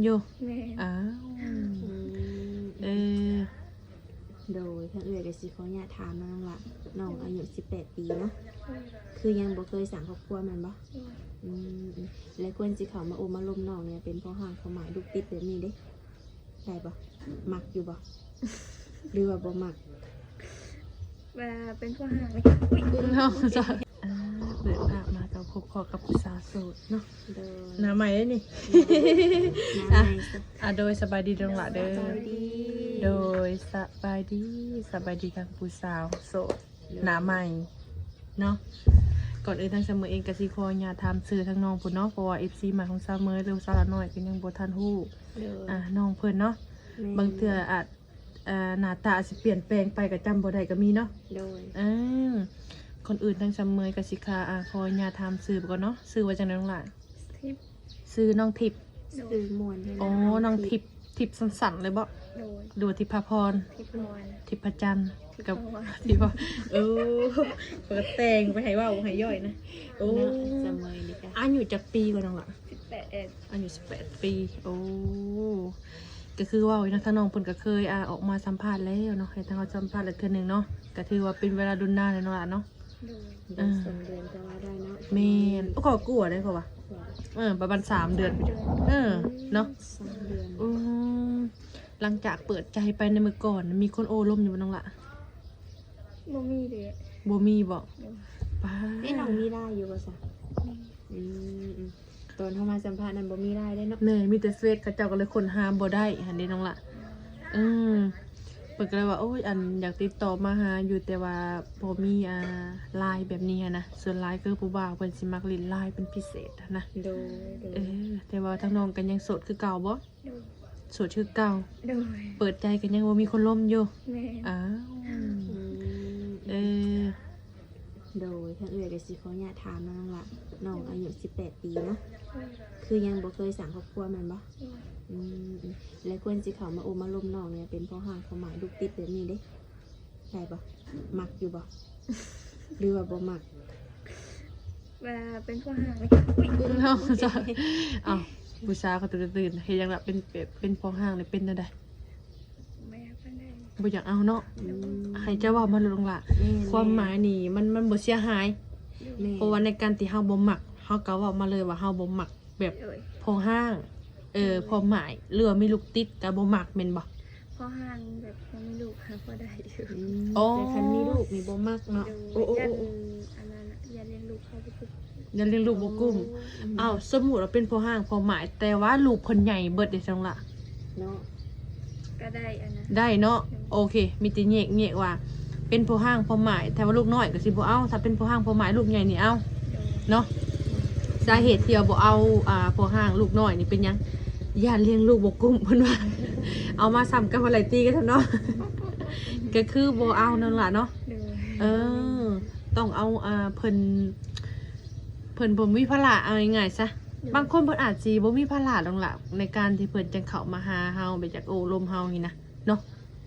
อยู่แม่อ้าวเออโดยทางเอื้อยก็สิขออนุญาตถามน้องละน้องอายุ18 ปีเนาะคือยังบ่เคยสั่งครอบครัวแม่นบ่อืมแล้วควรสิเข้ามาโอมาลมน้องเนี่ยเป็นเพราะห่างความหมายลูกติดแบบนี้เด้ได้บ่มักอยู่บ่หรือว่าบ่มัก เวลาเป็นผู้ห่างเลย เราจะเปิดภาพมากับพบพอกับผู้สาวโสดเนาะ โดย หน้าใหม่ได้นี่ น้า โดยสบายดีเด้อละเด้อ สวัสดี โดยสบายดีทางผู้สาวโสดหน้าใหม่เนาะก่อนอื่นทางเสมอเองกสิขอญาถามสื่อทางน้องพุ่นเนาะเพราะว่า FC มาของเสมอหรือสาวละน้อยก็ยังบ่ทันฮู้ โดย น้องเพิ่นเนาะบางเทื่ออาจหน้าตาอาจสิเปลี่ยนแปลงไปก็จำบ่ได้ก็มีเนาะ โดย คนอื่นทางเสมอกสิคาขอญาถามสื่อก่อนเนาะสื่อว่าจังได๋น้องล่ะ ทิพย์ สื่อน้องทิพย์ คือมวนให้ อ๋อน้องทิพย์สั้นๆเลยบ่ โดย ดูทิพพร ทิพย์มวล ทิพจันทร์กับ ทิพย์มวล ทิพเปิดแต่งไปให้เว้าให้ย่อยนะโอ้ เนาะเสมอนี่ก็ อายุจักปีกว่าน้องล่ะ 18 อายุ18 ปีโอ้ก็คือว่าอยู่นะทางน้องเพิ่นก็เคยออกมาสัมภาษณ์แล้วเนาะให้ทางเขาสัมภาษณ์แล้วเทื่อนึงเนาะก็ถือว่าเป็นเวลาดุนนานเลยเนาะล่ะเนาะ โดย โดยส่งเดือนก็ว่าได้เนาะ แม่นก็กลัวได้เขาว่าประมาณ3 เดือนไปเนาะ 2 เดือน หลังจากเปิดใจไปในมื้อก่อนมีคนโอ้ล่มอยู่บ่น้องล่ะ บ่มีเลย บ่มีบ่ป้า น้องมีได้อยู่บ่ซะอืมตอนเข้ามาสัมภาษณ์นั้นบ่มีได้ได้เนาะ แม่มีแต่เฟซเขาเจ้าก็เลยคนหาบ่ได้หั่นเด้น้องล่ะเปิดก็เลยว่าโอ้ยอันอยากติดต่อมาหาอยู่แต่ว่าบ่มีไลน์แบบนี้นะส่วนไลน์คือผู้บ่าวเพิ่นสิมักเล่นไลน์เป็นพิเศษนะ โดย แต่ว่าทางน้องก็ยังโสดคือเก่าบ่ โดย โสดคือเก่า โดย เปิดใจกันยังบ่มีคนล่มอยู่ แม่ อ้าวโดยทางเอื้อยก็สิขออนุญาตถามน้องละน้องอายุ18 ปีเนาะคือยังบ่เคยสั่งครอบครัวแม่นบ่อืมแล้วควรสิเข้ามาโอมาลมน้องเนี่ยเป็นเพราะห่างความหมายลูกติดแบบนี้เด้ได้บ่มักอยู่บ่หรือว่าบ่มัก เวลาเป็นผู้ห่างเลย เราจะผู้ชายเขาตื่นเฮ็ดหยังล่ะเป็นพอห้างนี่เป็นจังได๋ แม่ปานใด บ่อยากเอาเนาะให้เจ้าเว้ามาลงล่ะความหมายนี่มันบ่เสียหายเพราะว่าในการที่เฮาบ่มักเฮาก็เว้ามาเลยว่าเฮาบ่มักแบบ โดย พอห้างความหมายเรือมีลูกติดก็บ่มักแม่นบ่ พ่อห่างแบบยังมีลูกหาพ่อได้อยู่ แต่คันมีลูกนี่บ่มักเนาะ โดยยันอันนั้นยันเลี้ยงลูกเขาไปทุก อย่าเลี้ยงลูกบ่กุ้มสมมุติว่าเป็นพอห้างพอหมายแต่ว่าลูกเพิ่นใหญ่เบิดได้จังล่ะ เนาะ ก็ได้อันนั้น ได้เนาะโอเคมีแต่แยกว่า เป็นพอห้างพอหมายแต่ว่าลูกน้อยก็สิบ่เอาถ้าเป็นพอห้างพอหมายลูกใหญ่นี่เอา โดย เนาะสาเหตุที่เอาบ่เอาพอห้างลูกน้อยนี่เป็นหยังย่านเลี้ยงลูกบ่กุ้มเพิ่นว่า เอามาซ้ำกับอะไรตีกันเนาะ ก็คือบ่เอานั่นล่ะเนาะ โดย ต้องเอาเพิ่นบ่มีภาระเอาง่ายๆซะบางคนเพิ่นอาจสิบ่มีภาระดอกล่ะในการที่เพิ่นจังเข้ามาหาเฮาไปจากโอ้ลมเฮานี่นะเนาะ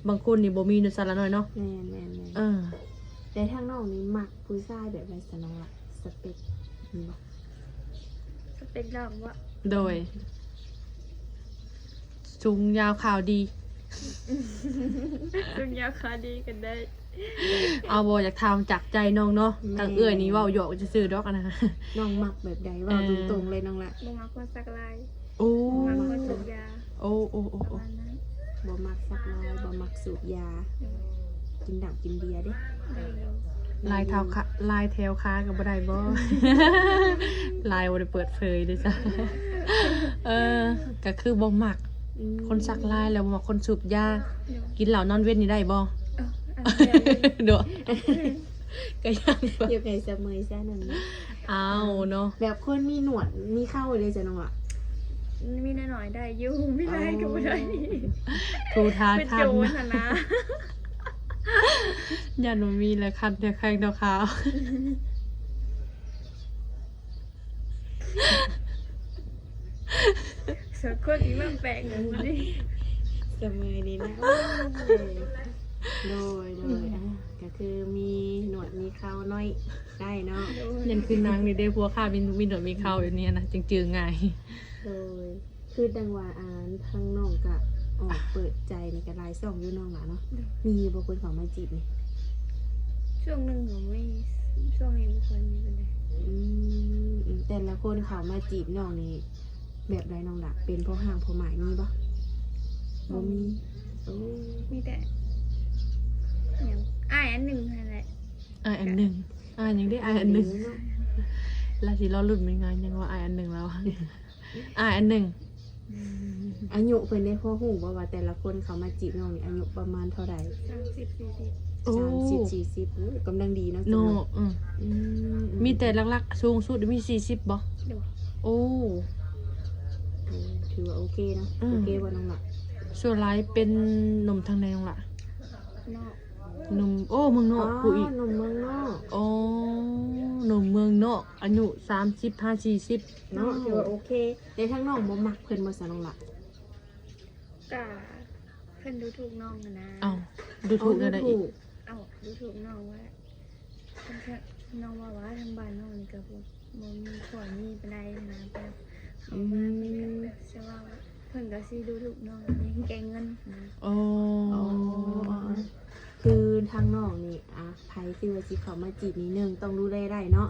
บางคนนี่บ่มีเนาะซะละน้อยเนาะ แม่แต่ทางน้องนี่มักผู้ชายแบบไรสนองล่ะสเปคมีบ่ สเปกดอกว่า โดยสูงยาวขาวดี ดุนยาคาดีกันได้ เอาบ่อยากทำจากใจน้องเนาะทางเอื้อยนี่เว้าหยอกซื่อๆดอกอะนะ น้องมักแบบใดเว่าตรงๆเลยน้องละ บ่มักคนสักลาย โอ้ บ่มักคนสูบยา โอ้ ประมาณนั้น บ่มักสักลายบ่มักสูบยา กินดับกินเบียร์เด้ ลายเท้าขาลายแถวขากับบ่ได้บ่ ลายบ่ได้เปิดเผยเด้อจ้ะ ก็คือบ่มักคนสักลายแล้วบ่มักคนสูบยากินเหล้านอนเว้นนี่ได้บ่ เด้อก็ยังบ่ อยู่ไกลเสมอซะนั่นนะ เอาเนาะ แบบคนมีหนวดมีเข้าเลยจ้ะน้องอ่ะ มีหน่อยๆได้อยู่ไม่ได้ก็บ่ได้ ทูทา เป็น ทั โจ น รน่ะนะ อย่าหนูมีแล้วคันเดียวแข้งเดียวขาว สักคนนี้มันแปลกอย่างนี้ เสมอนี่นะโดยก็คือมีหนวดมีเข้าน้อยได้เนาะ ยันคือนางนี่ได้พัวข้ามีหนวดมีเขาอยู่เนี่ยนะจึงๆง่าย โดย คือดังว่าทางน้องก็ออกเปิดใจในการไลฟ์ส่องอยู่น้องหล่ะเนาะมีบ่คนเขามาจีบนี่ ช่วงหนึ่งผมไม่ช่วงนี้ไม่ค่อยมีเป็นไร แต่ละคนเขามาจีบน้องนี่แบบไรน้องหล่ะเป็นเพราะห่างเพราะหมายมีบ่บ่มีโอ้ มีแต่อย่างอ้ายอันหนึ่งอะไร อันหนึ่งยังได้อันหนึ่ง เนาะ แล้วสิเราหลุดไม่ไงยังว่าอันหนึ่งแล้วอันหนึ่ง อายุเพิ่นได้พ่อฮู้บ่ว่าแต่ละคนเขามาจีบน้องนี่อายุประมาณเท่าใด 30-40 โอ้ 30 40กำลังดีเนาะ โน สำหรับ มีแต่หลักๆสูงสุดมี40บ่ เดี๋ยว โอ้ ถือว่าโอเคเนาะ อืม โอเคบ่น้องหล่ะ ส่วนหลายเป็นหนุ่มทางใดน้องล่ะ นอก หนุ่มโอ้เมืองนอกผู้อีก หนุ่มเมืองนอก โอ้หนุ่มเมืองนอกอายุ35-40 เนาะถือว่าโอเคแต่ทางน้องบ่มักเพิ่นบ่ซะน้องหล่ะ กะเพิ่นดูถูกน้องอะนะ เอ้าดูถูกได้อีก เอาดูถูกน้องว่าเพิ่นแค่น้องว่าทางบ้านน้องนี่ก็บ่มีขวมีปานใดนะเพิ่นเขามาใช่ว่าเพิ่นก็สิดูถูกน้องยังแกเงินนะ โอ้ คือทางน้องนี่ไผสิว่าสิเข้ามาจีบนี่หนึงต้องดูแลได้เนาะ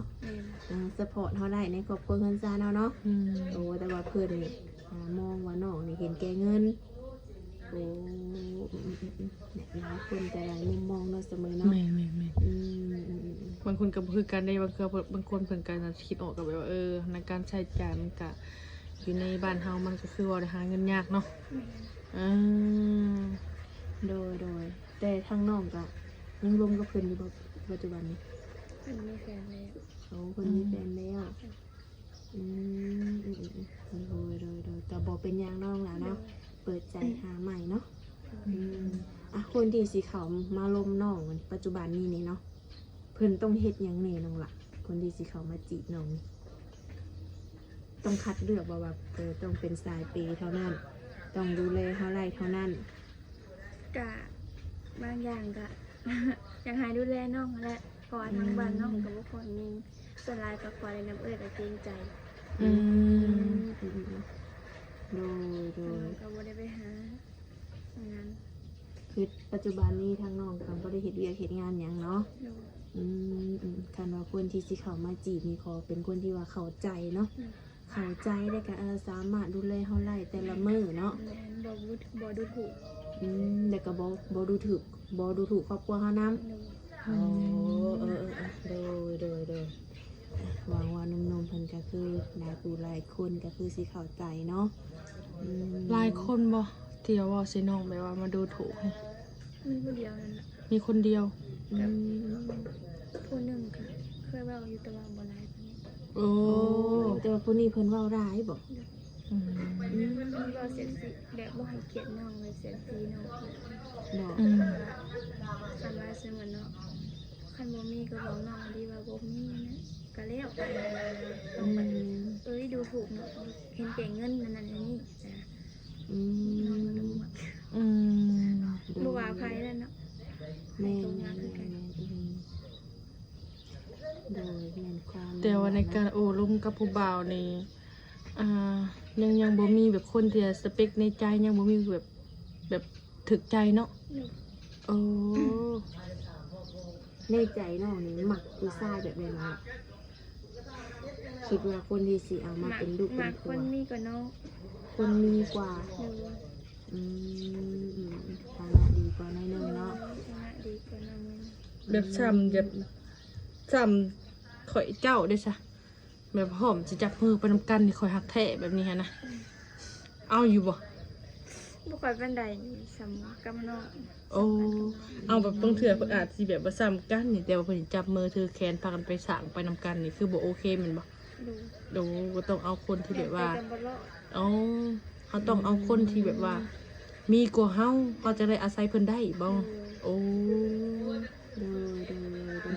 แม่น ซัพพอร์ตเฮาได้ในครอบครัวเฮือนซ่านเฮาเนาะ อืม โอ้แต่ว่าเพิ่นนี่มองว่าน้องนี่เห็นแก่เงินโอ้เนี่ยหลายคนแต่หลายมุมมองเนาะเสมอเนาะ แม่ อืม บางคนก็คือการได้บางคนเพิ่นก็คิดออกกับแบบว่าในการใช้จ่ายมันก็อยู่ในบ้านเฮามันก็คือว่าได้หาเงินยากเนาะ แม่น อืม โดยแต่ทางน้องก็ยังรวมกับเพิ่นอยู่บ่ปัจจุบันนี้ เพิ่นมีแฟนแล้ว เขาเพิ่นมีแฟนแล้วโดยก็บ่เป็นหยังน้องล่ะเนาะเปิดใจหาใหม่เนาะคนที่สิเขามาลมน้องปัจจุบันนี้นี่เนาะเพิ่นต้องเฮ็ดหยังแน่น้องล่ะคนที่สิเขามาจีบน้องนี่ต้องคัดเลือกว่าต้องเป็นสายเปย์เท่านั้น ต้องดูแลเท่าไรเท่านั้น กะบางอย่างกะ อยากหาดูแลน้องแหละก่อนทางบ้านน้องก็บ่ค่อยมีส่วนหลายก็ขอได้น้ำเอ้ยก็เกรงใจ อืม โดย ก็บ่ได้ไปหาทำงาน คือปัจจุบันนี้ทางน้องก็บ่ได้เฮ็ดเวียกเฮ็ดงานหยังเนาะ โดย คันว่าคนที่สิเข้ามาจีบนี่ขอเป็นคนที่ว่าเข้าใจเนาะเข้าใจได้ก็สามารถดูแลเฮาได้แต่ละมื้อเนาะ แม่นบ่ดูถูก แต่ก็บ่ดูถูกครอบครัวเฮานำ โดย โดยหวังว่าหนุ่มๆเพิ่นก็คือหลายผู้หลายคนก็คือสิเข้าใจเนาะ หลายคนบ่ที่ว่าสิน้องแบบว่ามาดูถูกให้ มีผู้เดียวนั่นแหละ มีคนเดียว ผู้หนึงก็เคยเว้าอยู่แต่ว่าบ่หลายปานนี้ โอ้ แต่ว่าผู้นี้เพิ่นเว้าร้ายบ่ อืม เราเสียสิแบบบ่ให้เกียรติน้องเลยเสียสีน้อง บ่ อืม คันว่าซื้อมันเนาะคันบ่มีก็บอกน้องดีว่าบ่มีนะก็แล้วไปต้องไปดูถูกเนาะเห็นแก่เงินนั่นอันนี้จ้ะ อืม อืม บ่ว่าไผนั่นเนาะ แม่นโดยแม่นความ แต่ว่าในการโอ้ร่มกับผู้บ่าวนี่ยังบ่มีแบบคนที่สเปคในใจยังบ่มีแบบถึกใจเนาะโอ้ ในใจน้องนี่มักผู้ชายแบบใดเนาะคิดว่าคนที่สิเอามาเป็นลูกเป็ มาน ค ผัวน มีก็เนาะ คนมีกว่า เดี๋ยว ฐานะดีกว่าหน่อยนึงเนาะ ชนะดีกว่าน้องแม่น แบบซ้ำข่อยเจ้าได้ซะแบบหอมสิจับมือไปนำกันนี่ข่อยหักแท้แบบนี้นะเอาอยู่บ่ บ่ค่อยปานใดสำกับน้อง โอ้เอาแบบบางเทื่อเพิ่นอาจสิแบบว่าซ้ำกันนี่แต่ว่าเพิ่นจับมือถือแขนพากันไปสร้างไปนำกันนี่คือบ่โอเคแม่นบ่ ดู บ่ต้องเอาคนที่แบบว่า ไปกันบ่รอด อ๋อเขาต้องเอาคนที่แบบว่า มีกว่าเฮาเขาจะได้อาศัยเพิ่นได้บ่โอ้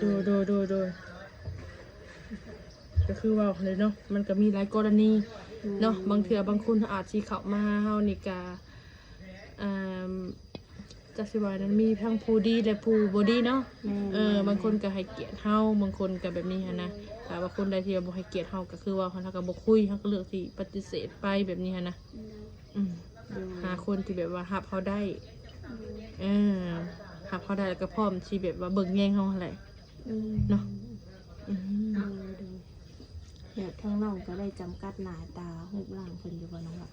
โดยก็คือว่าเลยเนาะมันก็มีหลายกรณีเนาะบางเทื่อบางคนอาจสิเข้ามาหาเฮานี่ก็ จักสิว่านั้นมีทั้งผู้ดีและผู้บ่ดีเนาะ แม่น บางคนก็ให้เกียรติเฮาบางคนก็แบบนี้หันนะแต่ว่าคนใดที่บ่ให้เกียรติเฮาก็คือว่าเขาก็บ่คุยเฮาก็เลือกที่ปฏิเสธไปแบบนี้หันนะอืมหาคนที่แบบว่ารับเฮาได้เออรับเฮาได้แล้วก็พร้อมที่แบบว่าเบิ่งแย่งเฮาหั่นแหละเนาะอืม เดี๋ยวทั้งน้องก็ได้จำกัดหน้าตารูปร่างเพิ่นอยู่บ่น้องล่ะ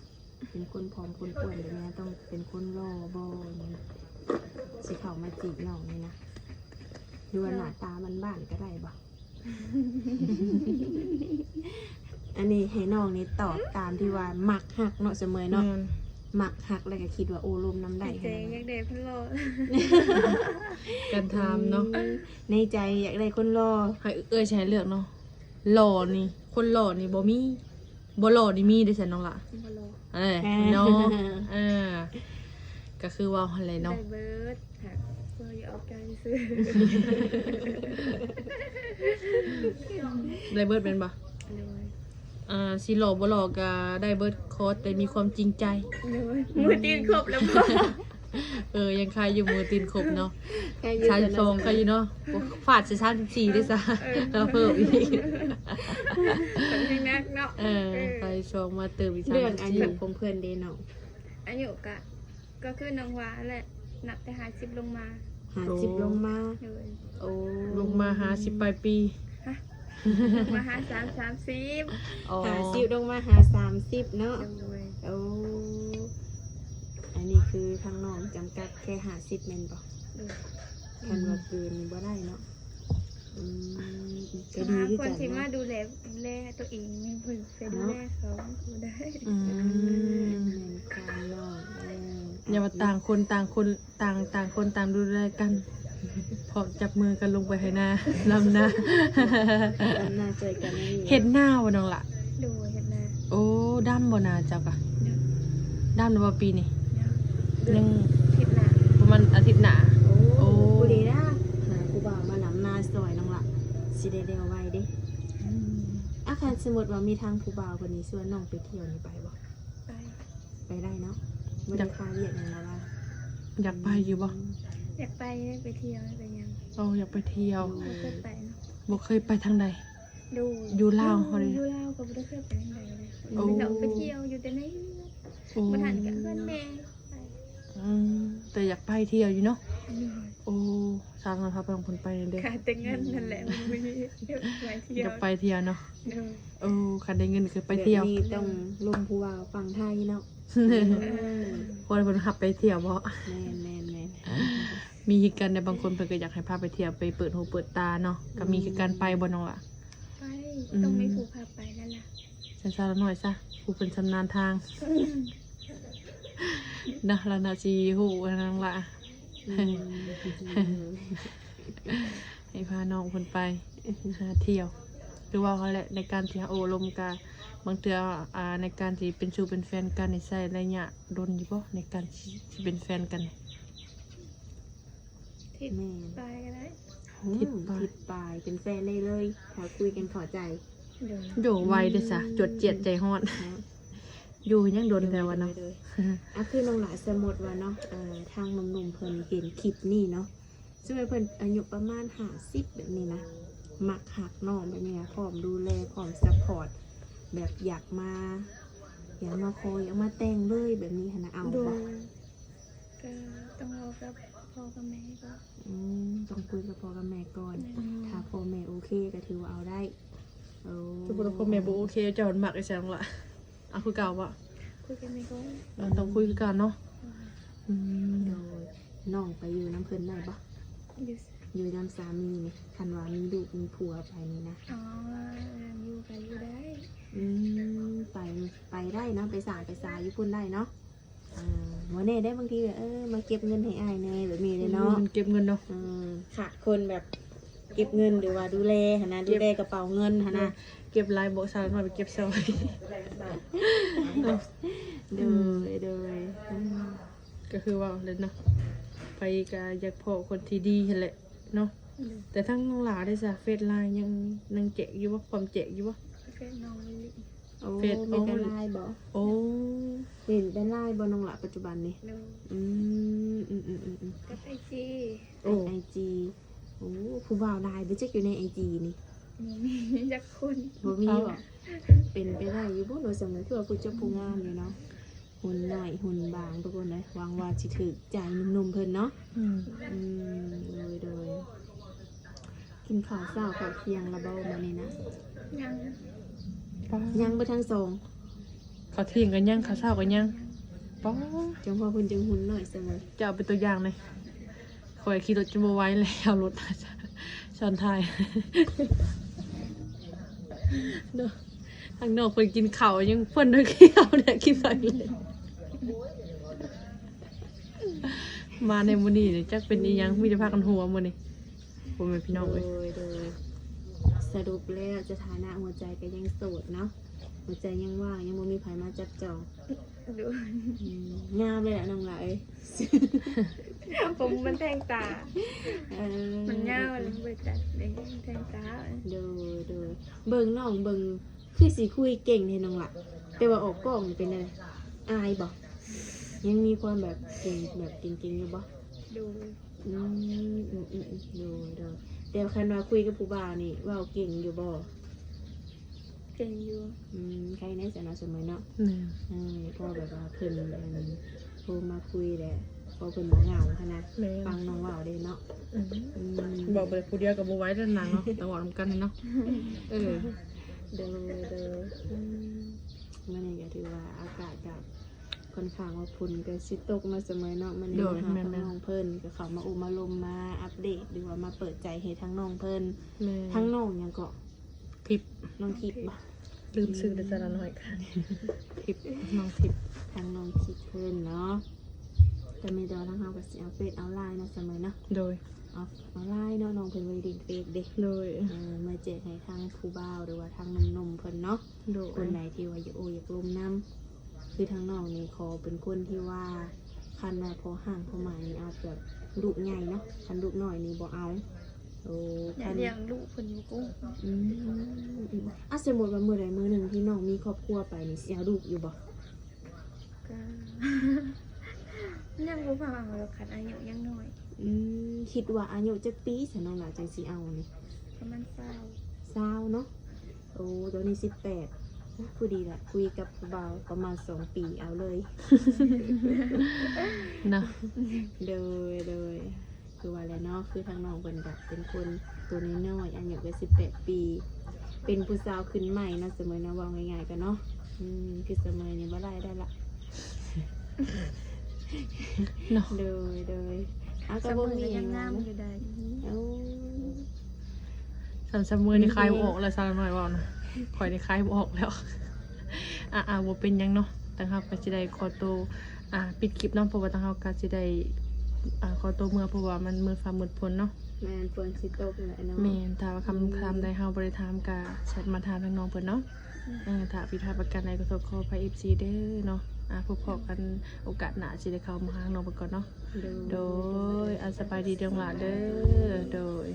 เป็นคนผอมคนอ้วนแบบนี้ต้องเป็นคนหล่อบ่นี่สิเข้ามาจีบน้องนี่นะดูว่าหน้าตามันบ้านก็ได้บ่ อันนี้ให้น้องนี่ตอบตามที่ว่ามักหักเนาะเสมอเนาะมักหักแล้วก็คิดว่าโอ้ลมน้ำได้ ใจอยากได้เพิ่นรอ การถามเนาะ ในใจอยากได้คนรอ ให้ใช้เลือกเนาะหล่อนี่คนหล่อนี่บ่มีบ่หล่อนี่มีได้ซั่นน้องล่ะ บ่รอ เนาะก็คือว่าอะไร ได้ เนาะ เบิดค่ะเพื่ออย่าเอาใจซื้อ ได้เบิร์ดเป็นปะ เลย สิหล่อบ่หล่อก็ได้เบิร์ดคอร์สแต่มีความจริงใจ เลยมือตีนครบแล้วพ่อ ยังคายอยู่มือตีนครบเนาะ ใครอยู่ 32คายอยู่เนาะฟาดสิ34ด้วยซะแล้วเพิ่มอีก คนที่นักเนาะ คายชองมาเติมอีก เรื่องอายุ 34 ของเพื่อนเด้น้อง อายุก็คือน้องว่าแหละนับแต่50ลงมา 50ลงมา เลย โอ้ ลงมา50ปลายปี ลงมา30 อ๋อ 50ลงมา30เนาะ เลย โอ้อันนี้คือทางน้องจำกัดแค่50แม่นบ่ เลย คันว่าเกินนี่บ่ได้เนาะอืมก็ดี หา คือ คน กัน ที่มา เนาะ ดูแลตัวเองไม่เพิ่งไปดูแลเขาบ่ได้ อืม แม่นการน้องอย่ามาต่างคนต่างคนต่างคนต่างดูแลกันพร้อมจับมือกันลงไปให้หน้าลำหน้า กันน่าเจอกันนี่ เห็ดหน้าบ่น้องล่ะ ดูเห็นนะ โอ้ดำบ่นาเจ้ากะดำหรือว่าปีนี่ เดือ ยั น ง ผิดหลัง ประมาณอาทิตย์หน้า โอ้ โอ้ กูดีนะหากูบ่าวมาหลำนาซอยน้องละสิได้เร็วไวเด้อาคารสมมติว่ามีทางผู้บ่าวคนนี้ชวนน้องไปเที่ยวนี่ไปบ่ ไป ไปได้เนาะบ่ได้พาเรียกหยังแล้วว่า อยากไปอยู่บ่ อยากไปเที่ยวไปยัง อยากไปเที่ยว บ่เคยไปเนาะ บ่เคยไปทางใด ดู อยู่ลาวเขาดิ อยู่ลาวก็บ่ได้เคยไปทางใดเลย โอ้ ไปเราไปเที่ยวอยู่แต่ใน โอ้ บ่ทันกับเพื่อนแม่ไป แต่อยากไปเที่ยวอยู่เนาะ อยู่ โอ้สร้างพาไปของคนไปเด้อ ขาดแต่เงินนั่นแหละมันไม่ได้เที่ยวไปเที่ อย ยากไปเที่ยวเนาะ ดู โอ้คันได้เงินคือไปเที่ยว แบบนี้ต้องลงผู้บ่าวฟังไทยเนาะ คนเพิ่นหับไปเที่ยวบ่ แม่น มีคือกันในบางคนเพิ่นก็อยากให้พาไปเที่ยวไปเปิดหูเปิดตาเนาะก็มีคือการไปบ่น้องล่ะ ไปต้องมีผู้พาไปนั่นล่ะ ช้าๆแล้วหน่อยซะผู้เป็นชำนาญทาง นะแล้วนาจีหูนั่งละ ให้พาน้องคนไปหาเที่ยวคือว่าเขาแหละในการที่โอ้ลมกาบางเทื่อในการที่เป็นชูเป็นแฟนกันในใส่ระยะดนอยู่บ่ในการที่เป็นแฟนกันเนี่ย ทิศไปก็ได้ ทิดปลายเป็นแฟนได้เลยถ้าคุยกันเข้าใจ ดู อยู่ไวเด้อซะจดเจียดใจฮอด อยู่ยังโดนแต่ว่าเนาะ อ่ะคือน้องหลายสมมติว่าเนาะทางหนุ่มๆเพิ่นเห็นคลิปนี่เนาะซึ่งเพิ่นอายุประมาณ50แบบนี้นะมักหักน้องแบบนี้นะพร้อมดูแลพร้อมซัพพอร์ตแบบอยากมาคอยอยากมาแต่งเลยแบบนี้หั้นนะเอา ดู บ่ ก็ต้องรอกับพ่อกับแม่ก็ ต้องคุยกับพ่อกับแม่ก่อน ถ้าพ่อแม่โอเคก็ถือว่าเอาได้โอ้ ทุกคนพ่อแม่บ่โอเคเจ้ามันมักไอ้แซงละเอาคือเก่าบ่ คุยกันไม่ก็ ต้องคุยกันเนาะ โดยน้องไปอยู่น้ำเพิ่นได้ปะ อยู่ อยู่น้ำสามีนี่คันว่ามีลูกมีผัวไปนี่นะ อ๋ออยู่กันอยู่ได้ ไปได้เนาะไปสายอยู่พุ่นได้เนาะหมอเน่ได้บางทีแบบมาเก็บเงินให้อ้ายแน่แบบนี้เลยเนาะ มันเก็บเงินเนาะ ขาดคนแบบเก็บเงินหรือว่าดูแลหนนะดูแลกระเป๋าเงินหนนะ เก็บลายโบสารมาไปเก็บซอย โดย ก็คือว่าเลยเนาะไปก็อยากพอคนที่ดีหั่นแหละเนาะแต่ทั้งน้องหลาได้จ้ะเฟซไลน์ยังแจกอยู่ว่าความแจกอยู่ว่า เฟซน้องลิ อ โอ้ เฟซ มีแต่ไลน์บ่ โอ้ เห็นแต่ไลน์บ่น้องละปัจจุบันนี่ โดย อืมอืมอืมอืมอืม กับไอจี โอ้ ไอจีโอ้ผู้บ่าวไลน์ไปเช็คอยู่ในไอจีนี่ มีจักคน บ่มีบ่เป็นไปได้อยู่บ่โดยสมัยคือว่าผู้เจ้าผู้งามอยู่เนาะหุ่นน้อยหุ่นบางทุกคนเลยหวังว่าสิถึกใจหนุ่มๆเพิ่นเนาะ อืม อืมโดยกินข้าวเช้าข้าวเที่ยงและเบ้ามานี่นะ ยัง ยังบ่ทั้งสอง เขาเที่ยงกันยังเขาเช้ากันยังป้อ จังพอเพิ่นจึงหุ่นน้อยเสมอ จะเอาเป็นตัวอย่างเลยคอยขี่รถจะมาไว้แล้วรถมาจะชอนท้ายเด้อทางนอกเพิ่นกินข้าวยังเพิ่นด้วยขี้เอาเนี่ยกินใส่เลยมาในมื้อนี้เนี่ยจักเป็นอีหยังมีแต่พากันหัวมื้อนี้ผมเป็นพี่น้องเว้ย โดยสรุปแล้วสถานะหัวใจก็ยังโสดเนาะหัวใจยังว่างยังบ่มีไผมาจับจอง ดู อืมงามเลยอะน้องหลาย ผมมันแทงตา เออ มันเงาเลยเบิดจัดเลยแทงตา โดยเบิ่งน้องเบิ่งคือสิคุยเก่งให้น้องละแต่ว่าออกกล้องนี่เป็นอะไรอายบ่ยังมีความแบบเก่งแบบเก่งๆอยู่บ่ ดู โดยแต่คันว่าคุยกับผู้บ่าวนี่เว้าเก่งอยู่บ่ เก่งอยู่ ใครในสนสมัยเนาะ นี่ พอแบบว่าเพิ่นโทรมาคุยแหละพอเพิ่นบ่เหงาขนาด แม่ ฟังน้องเว้าได้เนาะ อืม อืม บอกไปผู้เดียวกับบ่ไหว้ด้านหลังเนาะแต่ว่านํกันเนาะเออ โดยมันนี่ก็ถือว่าอากาศกับค่อนข้างว่าฝุ่นก็สิตกมาเสมอเนาะมันนี่มาหาทางน้องเพิ่นก็เข้ามาอุมาลมมาอัปเดตหรือว่ามาเปิดใจให้ทั้งน้องเพิ่น แม่ ทั้งน้องหยังก็ ทิป น้องทิพย์บ่ ลืมซื้อได้ซะละหน่อยค่ะทิปน้องทิป ทั้งน้องทิพย์เพิ่นเนาะแต่ไม่ดอทั้งเฮาก็สิเอาเฟซเอาไลน์เนาะเสมอเนาะ โดย เอาไลน์เนาะน้องเพิ่นไว้ดินเฟซเด้ โดย มาแจกให้ทางผู้บ่าวหรือว่าทางหนุ่มๆเพิ่นเนาะ โดย คนไหนที่ว่าอยากอยากลมน้ำคือทางน้องนี่ขอเป็นคนที่ว่าคันว่าพอห่างพอหมายนี่เอาแบบลูกใหญ่เนาะคันลูกน้อยนี่บ่เอาโอ้ อย่า คัน เลี้ยงลูกคนอยู่กุ้ง สมมติว่ามื้อใดมื้อหนึ่งที่น้องมีครอบครัวไปนี่สิเอาลูกอยู่บ่ ก็ ยังบ่ฟังเราขัดอายุยังน้อย คิดว่าอายุจักปีซะน้องล่ะจังสิเอานี่ ประมาณ20เนาะโอ้ตอนนี้18ผู้ดีละคุยกับผู้บ่าวประมาณ2 ปีเอาเลย นะ โดยคือว่าแล้วเนาะคือทางน้องเพิ่นก็เป็นคนตัวน้อยๆอายุก็18 ปี เป็นผู้สาวขึ้นใหม่เนาะเสมอนะว่าง่ายๆกันเนาะคือเสมอนี่บ่ได้ละ เนาะ โดยเอา ส ก็ ม บ่ อ มี ก็ ห ยั ยัง ง งาม เนาะ อยู่ได้ เอา สันสมือนี่คลายบ่ออกแล้วซะละหน่อยว่านะข่อยได้คลายบ่ออกแล้วบ่เป็นหยังเนาะตั้งเฮาก็สิได้ขอตัวปิดคลิปเนาะเพราะว่าตั้งเฮาก็สิได้ขอตัวเมื่อเพราะว่ามันมืดฟ้ามืดฝนเนาะ แม่นฝนสิตกแหละเนาะ แม่นถ้าว่าคำใดเฮาบ่ได้ถามก็แชทมาถามทางน้องเพิ่นเนาะถ้าผิดพลาดประการใดก็ขออภัย FC เด้อเนาะพบกันโอกาสหน้าสิได้เข้ามาหาน้องเพิ่นก่อนเนาะโดยสบายดีเด้อหล่ะเด้อโดย